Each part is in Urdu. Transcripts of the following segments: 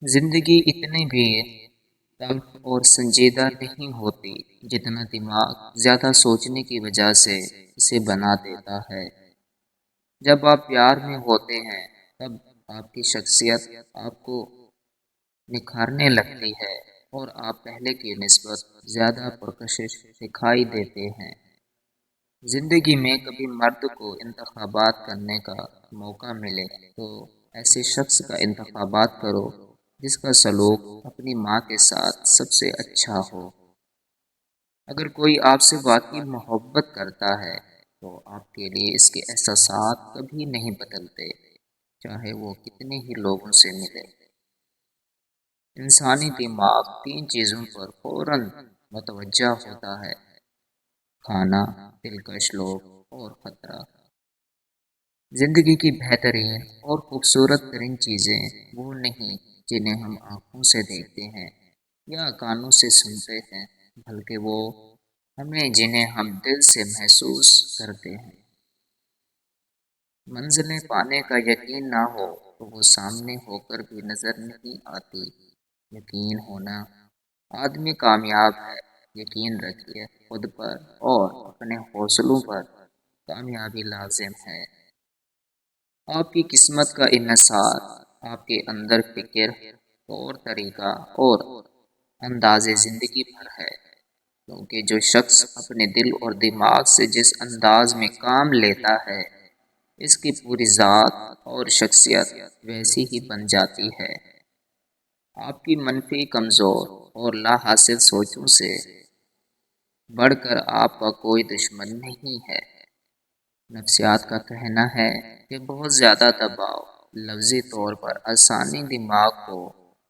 زندگی اتنی بھی تلخ اور سنجیدہ نہیں ہوتی جتنا دماغ زیادہ سوچنے کی وجہ سے اسے بنا دیتا ہے۔ جب آپ پیار میں ہوتے ہیں تب آپ کی شخصیت آپ کو نکھارنے لگتی ہے اور آپ پہلے کی نسبت زیادہ پرکشش دکھائی دیتے ہیں۔ زندگی میں کبھی مرد کو انتخابات کرنے کا موقع ملے تو ایسے شخص کا انتخابات کرو جس کا سلوک اپنی ماں کے ساتھ سب سے اچھا ہو۔ اگر کوئی آپ سے واقعی محبت کرتا ہے تو آپ کے لیے اس کے احساسات کبھی نہیں بدلتے، چاہے وہ کتنے ہی لوگوں سے ملے۔ انسانی دماغ تین چیزوں پر فوراً متوجہ ہوتا ہے: کھانا، دلکش لوگ اور خطرہ۔ زندگی کی بہترین اور خوبصورت ترین چیزیں وہ نہیں جنہیں ہم آنکھوں سے دیکھتے ہیں یا کانوں سے سنتے ہیں، بلکہ وہ ہمیں جنہیں ہم دل سے محسوس کرتے ہیں۔ منزلیں پانے کا یقین نہ ہو تو وہ سامنے ہو کر بھی نظر نہیں آتی۔ یقین ہونا آدمی کامیاب ہے۔ یقین رکھیے خود پر اور اپنے حوصلوں پر، کامیابی لازم ہے۔ آپ کی قسمت کا انحصار آپ کے اندر فکر، طور طریقہ اور انداز زندگی پر ہے، کیونکہ جو شخص اپنے دل اور دماغ سے جس انداز میں کام لیتا ہے اس کی پوری ذات اور شخصیت ویسی ہی بن جاتی ہے۔ آپ کی منفی، کمزور اور لا حاصل سوچوں سے بڑھ کر آپ کا کوئی دشمن نہیں ہے۔ نفسیات کا کہنا ہے کہ بہت زیادہ دباؤ لفظی طور پر آسانی دماغ کو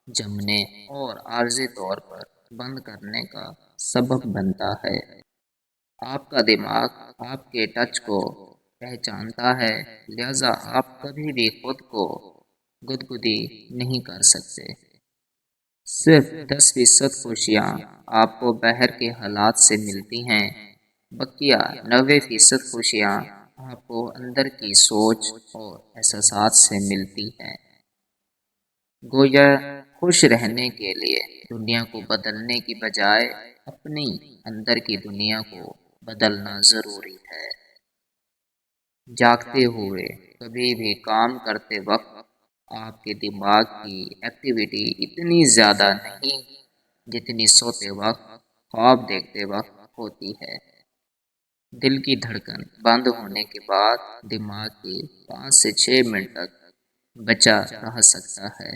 جمنے اور عارضی طور پر بند کرنے کا سبب بنتا ہے۔ آپ کا دماغ آپ کے ٹچ کو پہچانتا ہے، لہذا آپ کبھی بھی خود کو گدگدی نہیں کر سکتے۔ صرف 10% خوشیاں آپ کو باہر کے حالات سے ملتی ہیں، بقیہ 90% خوشیاں آپ کو اندر کی سوچ اور احساسات سے ملتی ہیں۔ گویا خوش رہنے کے لیے دنیا کو بدلنے کی بجائے اپنی اندر کی دنیا کو بدلنا ضروری ہے۔ جاگتے ہوئے کبھی بھی کام کرتے وقت آپ کے دماغ کی ایکٹیویٹی اتنی زیادہ نہیں جتنی سوتے وقت، خواب دیکھتے وقت ہوتی ہے۔ دل کی دھڑکن بند ہونے کے بعد دماغ کی 5 سے 6 منٹ تک بچا رہ سکتا ہے۔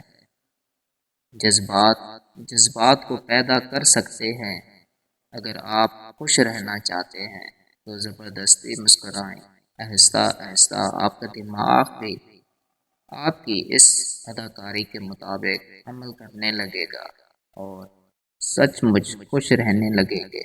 جذبات کو پیدا کر سکتے ہیں۔ اگر آپ خوش رہنا چاہتے ہیں تو زبردستی مسکرائیں۔ آہستہ آہستہ آپ کا دماغ بھی آپ کی اس اداکاری کے مطابق عمل کرنے لگے گا اور سچ مچ خوش رہنے لگیں گے۔